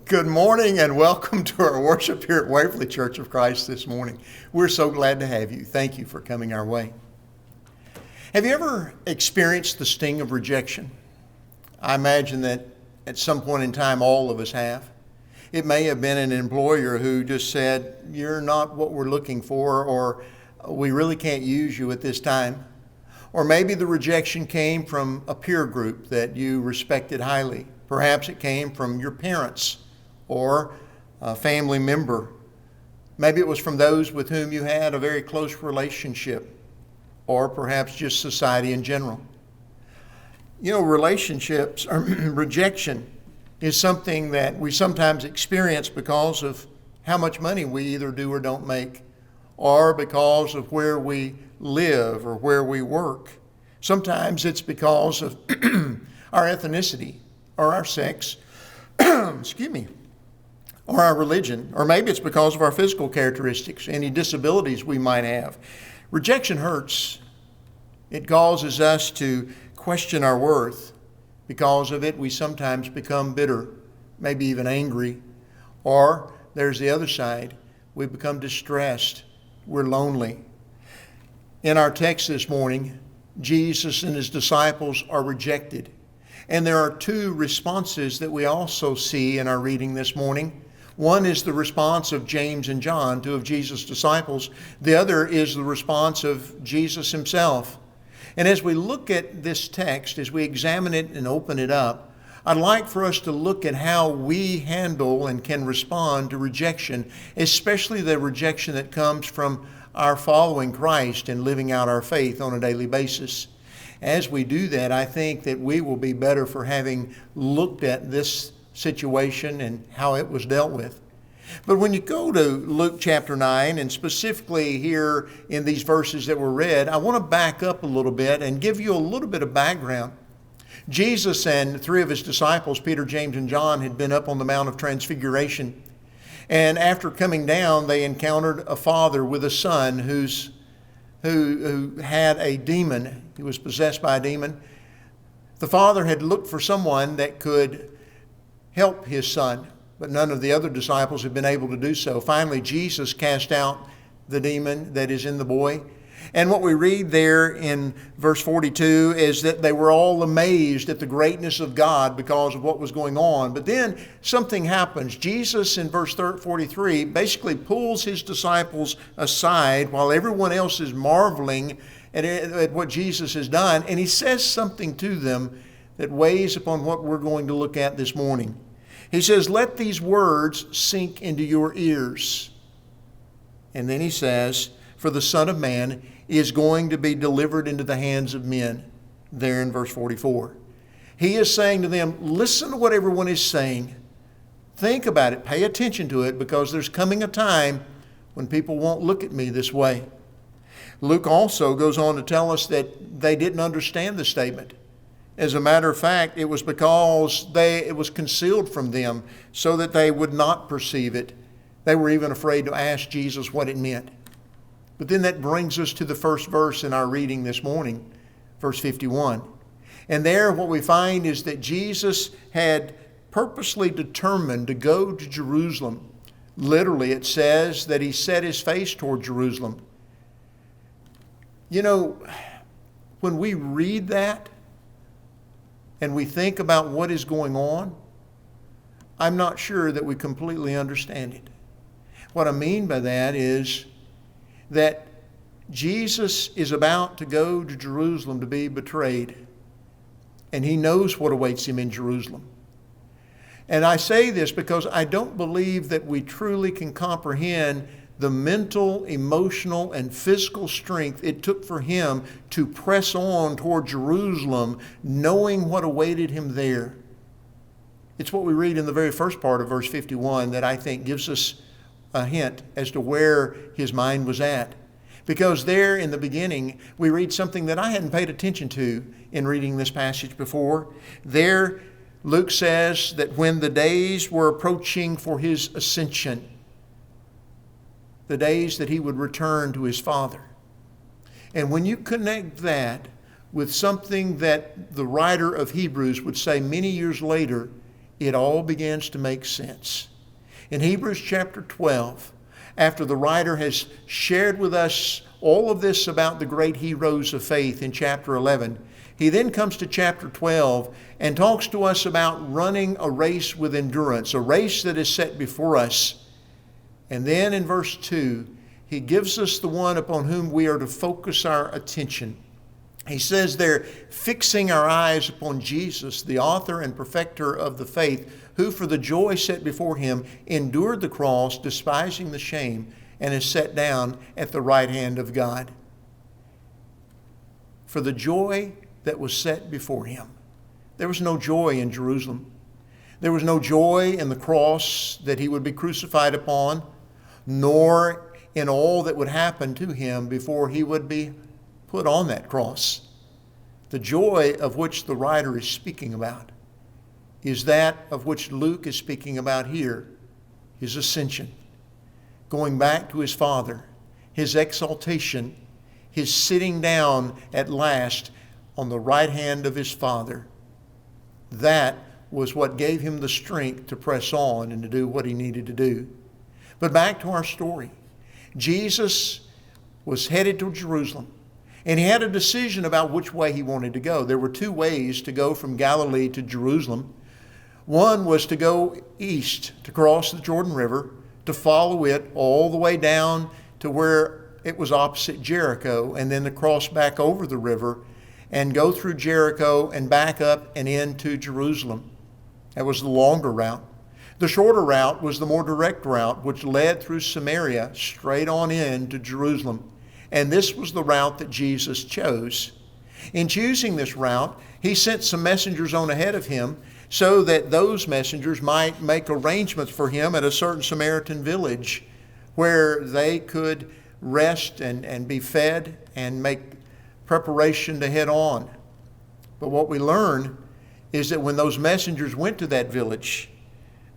Good morning and welcome to our worship here at Waverly Church of Christ this morning. We're so glad to have you. Thank you for coming our way. Have you ever experienced the sting of rejection? I imagine that at some point in time all of us have. It may have been an employer who just said, "You're not what we're looking for," or "We really can't use you at this time." Or maybe the rejection came from a peer group that you respected highly. Perhaps it came from your parents or a family member. Maybe it was from those with whom you had a very close relationship, or perhaps just society in general. You know, relationships or rejection is something that we sometimes experience because of how much money we either do or don't make, or because of where we live or where we work. Sometimes it's because of our ethnicity or our sex, excuse me, or our religion, or maybe it's because of our physical characteristics, any disabilities we might have. Rejection hurts. It causes us to question our worth. Because of it, we sometimes become bitter, maybe even angry. Or there's the other side. We become distressed. We're lonely. In our text this morning, Jesus and his disciples are rejected. And there are two responses that we also see in our reading this morning. One is the response of James and John, two of Jesus' disciples. The other is the response of Jesus himself. And as we look at this text, as we examine it and open it up, I'd like for us to look at how we handle and can respond to rejection, especially the rejection that comes from our following Christ and living out our faith on a daily basis. As we do that, I think that we will be better for having looked at this situation and how it was dealt with. But when you go to Luke chapter 9, and specifically here in these verses that were read, I want to back up a little bit and give you a little bit of background. Jesus and three of his disciples, Peter, James, and John, had been up on the Mount of Transfiguration. And after coming down, they encountered a father with a son who had a demon. He was possessed by a demon. The father had looked for someone that could help his son, but none of the other disciples had been able to do so. Finally, Jesus cast out the demon that is in the boy. And what we read there in verse 42 is that they were all amazed at the greatness of God because of what was going on. But then something happens. Jesus in verse 43 basically pulls his disciples aside while everyone else is marveling at what Jesus has done. And he says something to them that weighs upon what we're going to look at this morning. He says, "Let these words sink into your ears." And then he says, "For the Son of Man is going to be delivered into the hands of men," there in verse 44. He is saying to them, listen to what everyone is saying. Think about it. Pay attention to it, because there's coming a time when people won't look at me this way. Luke also goes on to tell us that they didn't understand the statement. As a matter of fact, it was because it was concealed from them so that they would not perceive it. They were even afraid to ask Jesus what it meant. But then that brings us to the first verse in our reading this morning, verse 51. And there what we find is that Jesus had purposely determined to go to Jerusalem. Literally, it says that he set his face toward Jerusalem. You know, when we read that and we think about what is going on, I'm not sure that we completely understand it. What I mean by that is that Jesus is about to go to Jerusalem to be betrayed, and he knows what awaits him in Jerusalem. And I say this because I don't believe that we truly can comprehend the mental, emotional, and physical strength it took for him to press on toward Jerusalem, knowing what awaited him there. It's what we read in the very first part of verse 51 that I think gives us a hint as to where his mind was at. Because there in the beginning, we read something that I hadn't paid attention to in reading this passage before. There, Luke says that when the days were approaching for his ascension, the days that he would return to his Father. And when you connect that with something that the writer of Hebrews would say many years later it all begins to make sense. In Hebrews chapter 12, after the writer has shared with us all of this about the great heroes of faith in chapter 11, he then comes to chapter 12 and talks to us about running a race with endurance, a race that is set before us. And then in verse 2, he gives us the one upon whom we are to focus our attention. He says there, fixing our eyes upon Jesus, the author and perfecter of the faith, who for the joy set before him endured the cross, despising the shame, and is set down at the right hand of God. For the joy that was set before him. There was no joy in Jerusalem. There was no joy in the cross that he would be crucified upon, nor in all that would happen to him before he would be put on that cross. The joy of which the writer is speaking about is that of which Luke is speaking about here, his ascension, going back to his Father, his exaltation, his sitting down at last on the right hand of his Father. That was what gave him the strength to press on and to do what he needed to do. But back to our story. Jesus was headed to Jerusalem, and he had a decision about which way he wanted to go. There were two ways to go from Galilee to Jerusalem. One was to go east, to cross the Jordan River, to follow it all the way down to where it was opposite Jericho, and then to cross back over the river and go through Jericho and back up and into Jerusalem. That was the longer route. The shorter route was the more direct route, which led through Samaria straight on in to Jerusalem. And this was the route that Jesus chose. In choosing this route, he sent some messengers on ahead of him so that those messengers might make arrangements for him at a certain Samaritan village where they could rest and be fed and make preparation to head on. But what we learn is that when those messengers went to that village,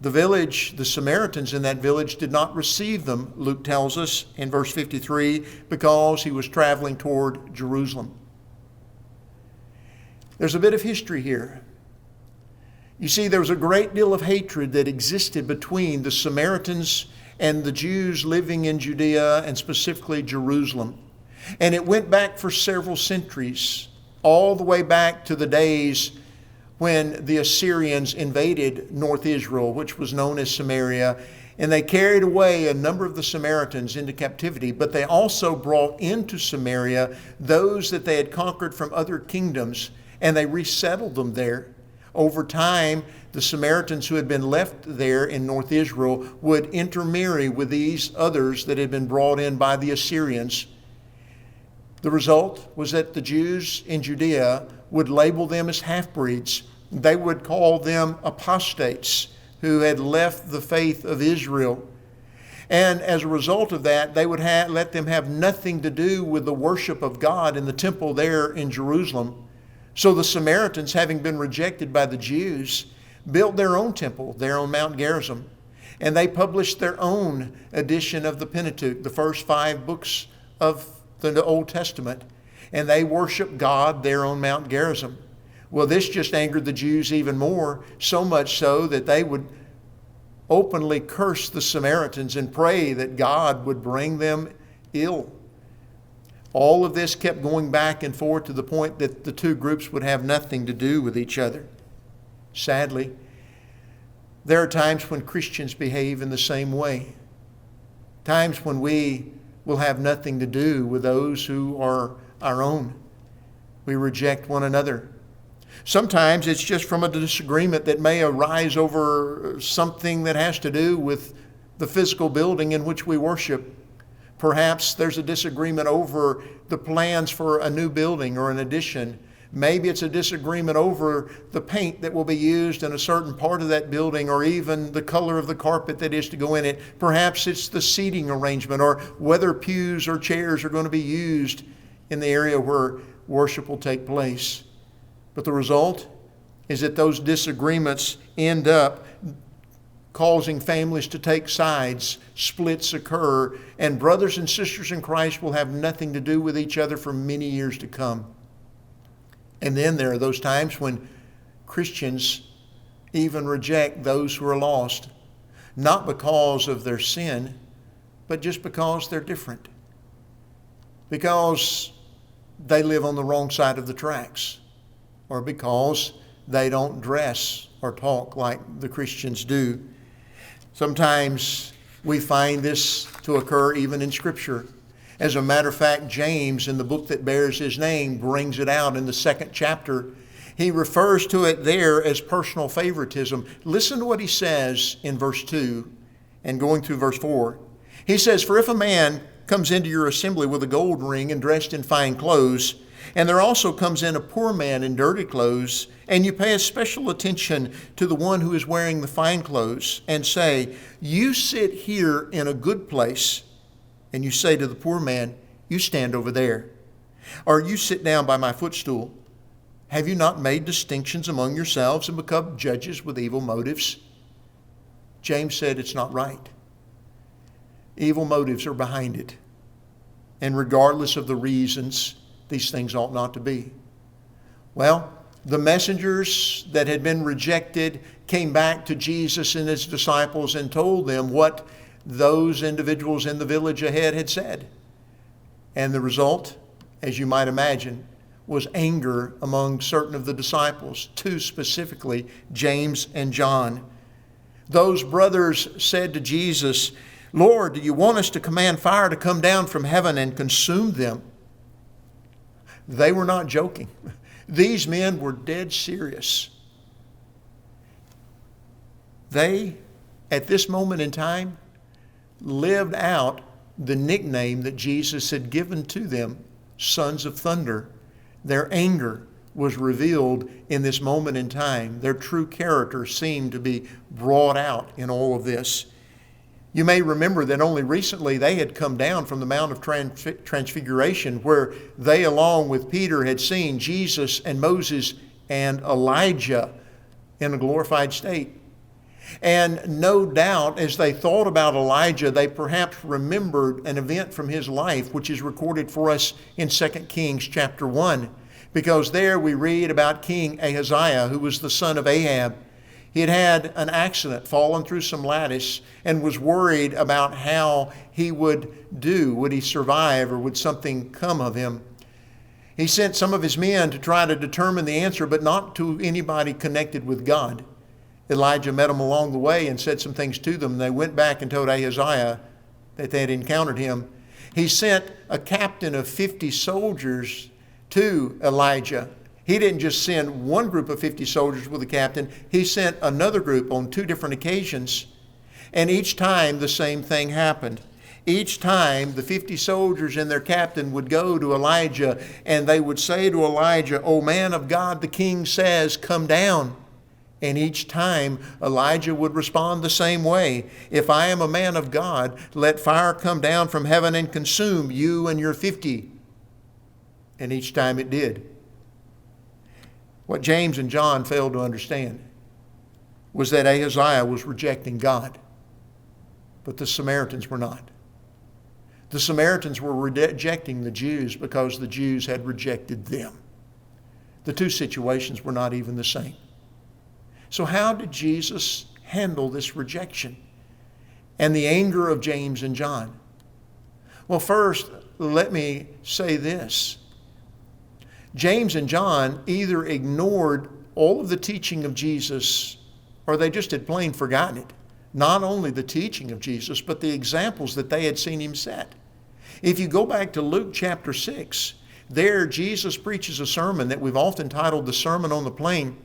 the Samaritans in that village did not receive them, Luke tells us in verse 53, because he was traveling toward Jerusalem. There's a bit of history here. You see, there was a great deal of hatred that existed between the Samaritans and the Jews living in Judea and specifically Jerusalem. And it went back for several centuries, all the way back to the days when the Assyrians invaded North Israel, which was known as Samaria, and they carried away a number of the Samaritans into captivity, but they also brought into Samaria those that they had conquered from other kingdoms, and they resettled them there. Over time, the Samaritans who had been left there in North Israel would intermarry with these others that had been brought in by the Assyrians. The result was that the Jews in Judea would label them as half-breeds. They would call them apostates who had left the faith of Israel. And as a result of that, they would let them have nothing to do with the worship of God in the temple there in Jerusalem. So the Samaritans, having been rejected by the Jews, built their own temple there on Mount Gerizim. And they published their own edition of the Pentateuch, the first 5 books of the Old Testament. And they worshiped God there on Mount Gerizim. Well, this just angered the Jews even more, so much so that they would openly curse the Samaritans and pray that God would bring them ill. All of this kept going back and forth to the point that the two groups would have nothing to do with each other. Sadly, there are times when Christians behave in the same way. Times when we will have nothing to do with those who are our own. We reject one another. Sometimes it's just from a disagreement that may arise over something that has to do with the physical building in which we worship. Perhaps there's a disagreement over the plans for a new building or an addition. Maybe it's a disagreement over the paint that will be used in a certain part of that building, or even the color of the carpet that is to go in it. Perhaps it's the seating arrangement, or whether pews or chairs are going to be used in the area where worship will take place. But the result is that those disagreements end up causing families to take sides, splits occur, and brothers and sisters in Christ will have nothing to do with each other for many years to come. And then there are those times when Christians even reject those who are lost, not because of their sin, but just because they're different. Because they live on the wrong side of the tracks, or because they don't dress or talk like the Christians do. Sometimes we find this to occur even in Scripture. As a matter of fact, James, in the book that bears his name, brings it out in the 2nd chapter. He refers to it there as personal favoritism. Listen to what he says in verse 2 and going through verse 4. He says, "For if a man comes into your assembly with a gold ring and dressed in fine clothes, and there also comes in a poor man in dirty clothes, and you pay especial attention to the one who is wearing the fine clothes, and say, 'You sit here in a good place,' and you say to the poor man, 'You stand over there,' or 'You sit down by my footstool,' have you not made distinctions among yourselves and become judges with evil motives?" James said it's not right. Evil motives are behind it. And regardless of the reasons, these things ought not to be. Well, the messengers that had been rejected came back to Jesus and his disciples and told them what those individuals in the village ahead had said. And the result, as you might imagine, was anger among certain of the disciples, two specifically, James and John. Those brothers said to Jesus, "Lord, do you want us to command fire to come down from heaven and consume them?" They were not joking. These men were dead serious. They, at this moment in time, lived out the nickname that Jesus had given to them, Sons of Thunder. Their anger was revealed in this moment in time. Their true character seemed to be brought out in all of this. You may remember that only recently they had come down from the Mount of Transfiguration, where they, along with Peter, had seen Jesus and Moses and Elijah in a glorified state. And no doubt, as they thought about Elijah, they perhaps remembered an event from his life, which is recorded for us in 2 Kings chapter 1. Because there we read about King Ahaziah, who was the son of Ahab. He had had an accident, fallen through some lattice, and was worried about how he would do. Would he survive, or would something come of him? He sent some of his men to try to determine the answer, but not to anybody connected with God. Elijah met them along the way and said some things to them. They went back and told Ahaziah that they had encountered him. He sent a captain of 50 soldiers to Elijah. He didn't just send one group of 50 soldiers with a captain. He sent another group on 2 different occasions. And each time the same thing happened. Each time the 50 soldiers and their captain would go to Elijah, and they would say to Elijah, "O man of God, the king says, come down." And each time Elijah would respond the same way. "If I am a man of God, let fire come down from heaven and consume you and your 50. And each time it did. What James and John failed to understand was that Ahaziah was rejecting God, but the Samaritans were not. The Samaritans were rejecting the Jews because the Jews had rejected them. The two situations were not even the same. So how did Jesus handle this rejection and the anger of James and John? Well, first, let me say this. James and John either ignored all of the teaching of Jesus, or they just had plain forgotten it. Not only the teaching of Jesus, but the examples that they had seen him set. If you go back to Luke chapter 6, there Jesus preaches a sermon that we've often titled the Sermon on the Plain.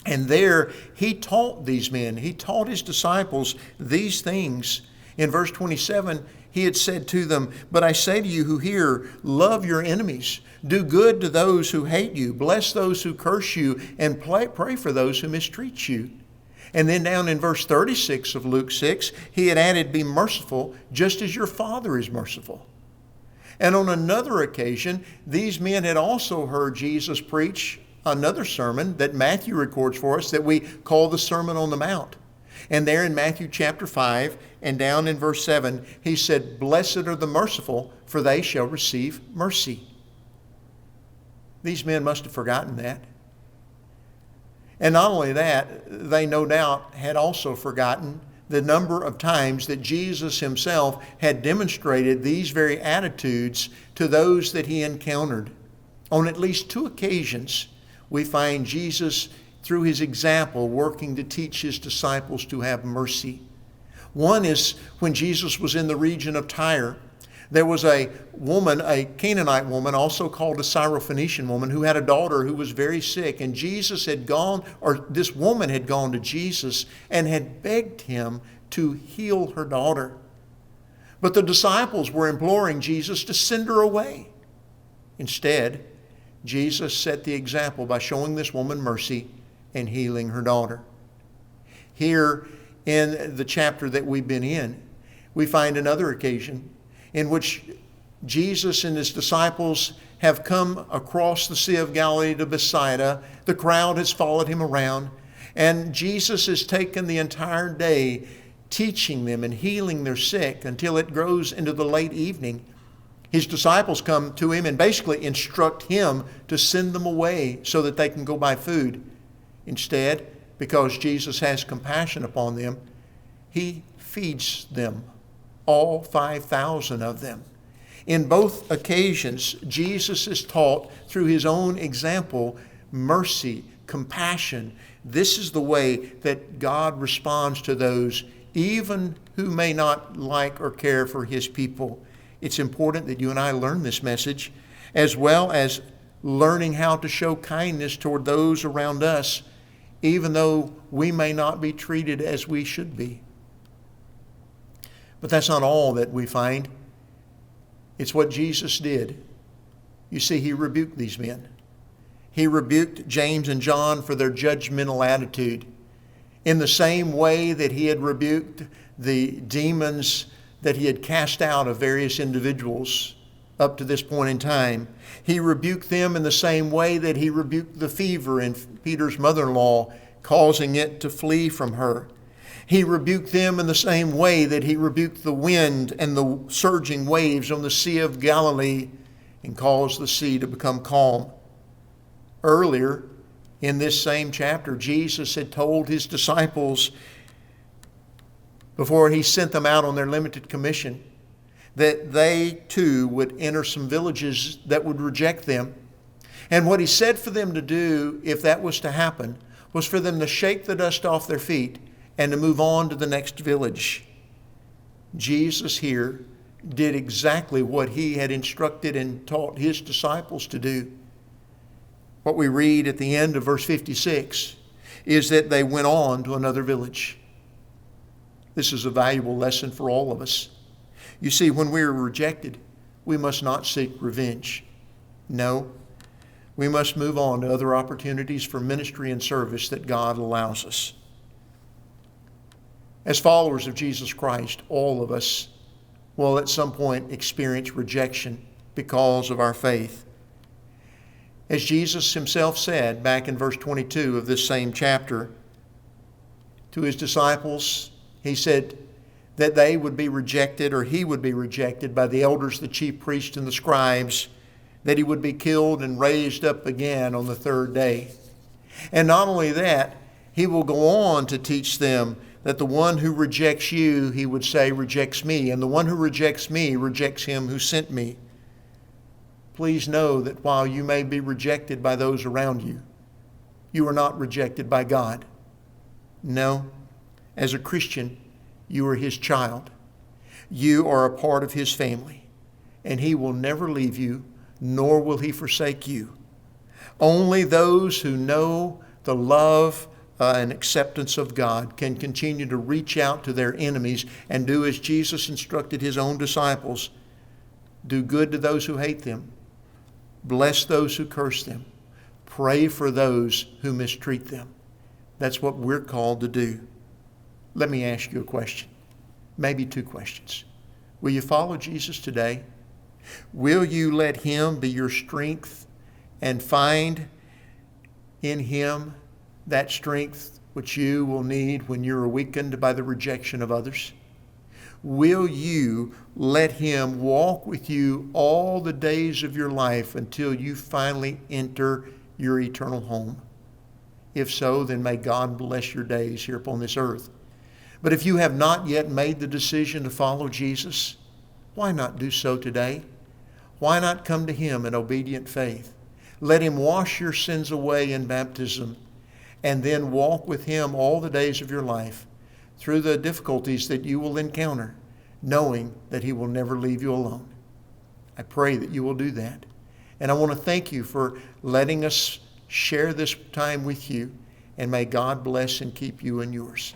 And there he taught these men, he taught his disciples these things. In verse 27, he had said to them, "But I say to you who hear, love your enemies, do good to those who hate you, bless those who curse you, and pray for those who mistreat you." And then down in verse 36 of Luke 6, he had added, "Be merciful, just as your Father is merciful." And on another occasion, these men had also heard Jesus preach another sermon that Matthew records for us that we call the Sermon on the Mount. And there in Matthew chapter 5 and down in verse 7, he said, "Blessed are the merciful, for they shall receive mercy." These men must have forgotten that. And not only that, they no doubt had also forgotten the number of times that Jesus himself had demonstrated these very attitudes to those that he encountered. On at least 2 occasions, we find Jesus, through his example, working to teach his disciples to have mercy. One is when Jesus was in the region of Tyre. There was a woman, a Canaanite woman, also called a Syrophoenician woman, who had a daughter who was very sick. And this woman had gone to Jesus and had begged him to heal her daughter. But the disciples were imploring Jesus to send her away. Instead, Jesus set the example by showing this woman mercy and healing her daughter. Here in the chapter that we've been in, we find another occasion in which Jesus and his disciples have come across the Sea of Galilee to Bethsaida. The crowd has followed him around, and Jesus has taken the entire day teaching them and healing their sick until it grows into the late evening. His disciples come to him and basically instruct him to send them away so that they can go buy food. Instead, because Jesus has compassion upon them, he feeds them, all 5,000 of them. In both occasions, Jesus is taught through his own example mercy, compassion. This is the way that God responds to those even who may not like or care for his people. It's important that you and I learn this message, as well as learning how to show kindness toward those around us, even though we may not be treated as we should be. But that's not all that we find. It's what Jesus did. You see, he rebuked these men. He rebuked James and John for their judgmental attitude. In the same way that he had rebuked the demons that he had cast out of various individuals up to this point in time, he rebuked them in the same way that he rebuked the fever in Peter's mother-in-law, causing it to flee from her. He rebuked them in the same way that he rebuked the wind and the surging waves on the Sea of Galilee and caused the sea to become calm. Earlier in this same chapter, Jesus had told his disciples, before he sent them out on their limited commission, that they too would enter some villages that would reject them. And what he said for them to do, if that was to happen, was for them to shake the dust off their feet and to move on to the next village. Jesus here did exactly what he had instructed and taught his disciples to do. What we read at the end of verse 56 is that they went on to another village. This is a valuable lesson for all of us. You see, when we are rejected, we must not seek revenge. No, we must move on to other opportunities for ministry and service that God allows us. As followers of Jesus Christ, all of us will at some point experience rejection because of our faith. As Jesus himself said back in verse 22 of this same chapter to his disciples, he said that they would be rejected, or he would be rejected by the elders, the chief priests, and the scribes, that he would be killed and raised up again on the 3rd day. And not only that, he will go on to teach them that the one who rejects you, he would say, rejects me, and the one who rejects me rejects him who sent me. Please know that while you may be rejected by those around you, you are not rejected by God. No, as a Christian, you are his child. You are a part of his family, and he will never leave you, nor will he forsake you. Only those who know the love and acceptance of God can continue to reach out to their enemies and do as Jesus instructed his own disciples. Do good to those who hate them. Bless those who curse them. Pray for those who mistreat them. That's what we're called to do. Let me ask you a question, maybe 2 questions. Will you follow Jesus today? Will you let him be your strength and find in him that strength which you will need when you're weakened by the rejection of others? Will you let him walk with you all the days of your life until you finally enter your eternal home? If so, then may God bless your days here upon this earth. But if you have not yet made the decision to follow Jesus, why not do so today? Why not come to him in obedient faith? Let him wash your sins away in baptism, and then walk with him all the days of your life through the difficulties that you will encounter, knowing that he will never leave you alone. I pray that you will do that. And I want to thank you for letting us share this time with you, and may God bless and keep you and yours.